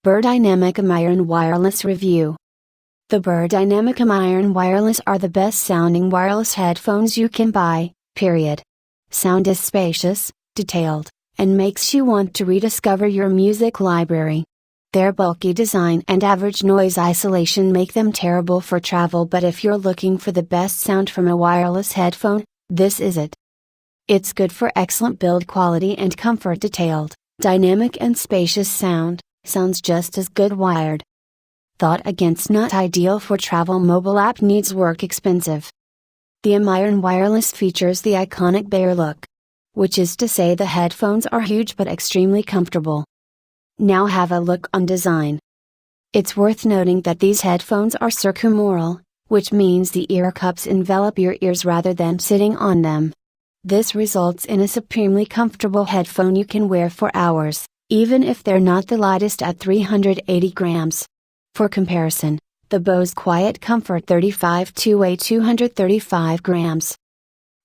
Beyerdynamic Amiron Wireless Review. The Beyerdynamic Amiron Wireless are the best sounding wireless headphones you can buy, period. Sound is spacious, detailed, and makes you want to rediscover your music library. Their bulky design and average noise isolation make them terrible for travel, but if you're looking for the best sound from a wireless headphone, this is it. It's good for excellent build quality and comfort. Detailed, dynamic and spacious sound, sounds just as good wired. Thought against not ideal for travel. Mobile app needs work. Expensive. The Amiron Wireless features the iconic Beyer look. Which is to say the headphones are huge but extremely comfortable. Now have a look on design. It's worth noting that these headphones are circumaural, which means the ear cups envelop your ears rather than sitting on them. This results in a supremely comfortable headphone you can wear for hours, even if they're not the lightest at 380 grams. For comparison, the Bose Quiet Comfort 35 weigh 235 grams.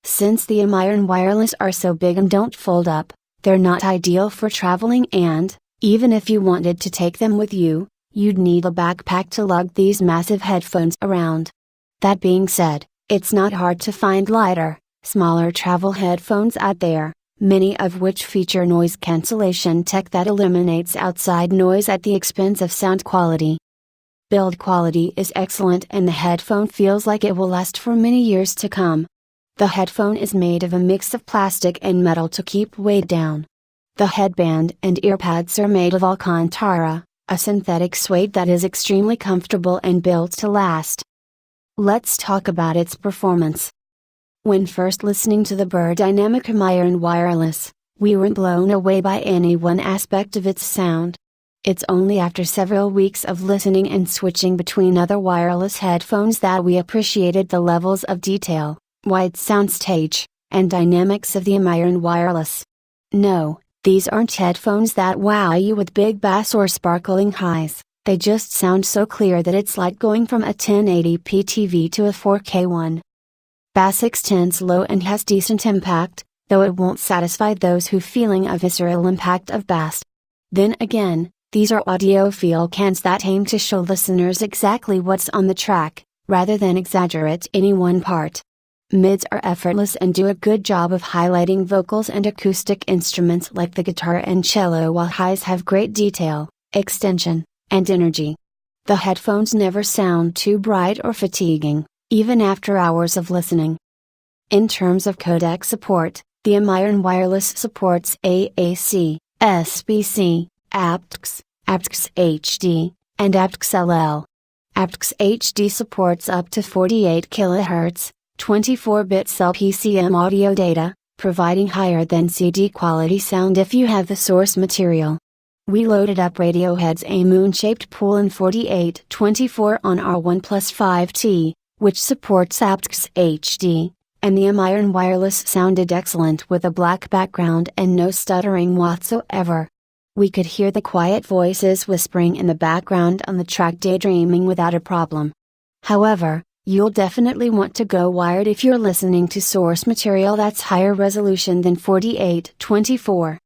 Since the Amiron Wireless are so big and don't fold up, they're not ideal for traveling, and, even if you wanted to take them with you, you'd need a backpack to lug these massive headphones around. That being said, it's not hard to find lighter, smaller travel headphones out there, many of which feature noise cancellation tech that eliminates outside noise at the expense of sound quality. Build quality is excellent and the headphone feels like it will last for many years to come. The headphone is made of a mix of plastic and metal to keep weight down. The headband and earpads are made of Alcantara, a synthetic suede that is extremely comfortable and built to last. Let's talk about its performance. When first listening to the Beyerdynamic Amiron Wireless, we weren't blown away by any one aspect of its sound. It's only after several weeks of listening and switching between other wireless headphones that we appreciated the levels of detail, wide soundstage, and dynamics of the Amiron Wireless. No, these aren't headphones that wow you with big bass or sparkling highs, they just sound so clear that it's like going from a 1080p TV to a 4K one. Bass extends low and has decent impact, though it won't satisfy those who feeling a visceral impact of bass. Then again, these are audiophile cans that aim to show listeners exactly what's on the track, rather than exaggerate any one part. Mids are effortless and do a good job of highlighting vocals and acoustic instruments like the guitar and cello, while highs have great detail, extension, and energy. The headphones never sound too bright or fatiguing, even after hours of listening. In terms of codec support, the Amiron Wireless supports AAC, SBC, aptX, aptX HD, and aptX LL. aptX HD supports up to 48 kHz, 24-bit PCM audio data, providing higher than CD quality sound if you have the source material. We loaded up Radiohead's A Moon-Shaped Pool in 4824 on our OnePlus 5T, which supports aptX HD, and the Amiron Wireless sounded excellent with a black background and no stuttering whatsoever. We could hear the quiet voices whispering in the background on the track Daydreaming without a problem. However, you'll definitely want to go wired if you're listening to source material that's higher resolution than 4824.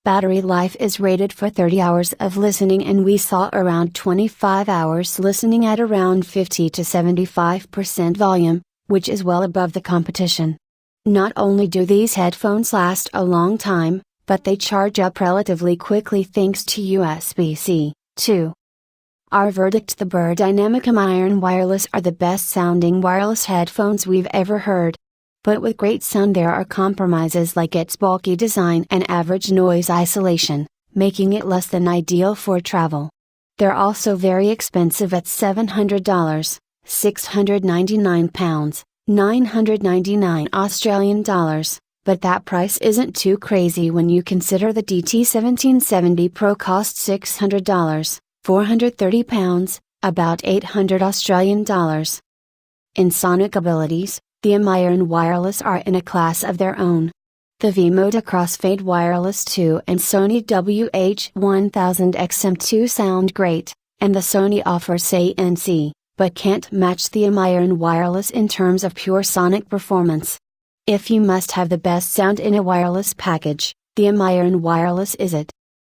Battery life is rated for 30 hours of listening, and we saw around 25 hours listening at around 50 to 75% volume, which is well above the competition. Not only do these headphones last a long time, but they charge up relatively quickly thanks to USB-C, too. Our verdict: the Beyerdynamic Amiron Wireless are the best sounding wireless headphones we've ever heard. But with great sound there are compromises like its bulky design and average noise isolation, making it less than ideal for travel. They're also very expensive at $700, £699, $999 but that price isn't too crazy when you consider the DT1770 Pro costs $600. £430, about $800. In sonic abilities, the Amiron Wireless are in a class of their own. The V-Mode Crossfade Wireless 2 and Sony WH-1000XM2 sound great, and the Sony offers ANC, but can't match the Amiron Wireless in terms of pure sonic performance. If you must have the best sound in a wireless package, the Amiron Wireless is it.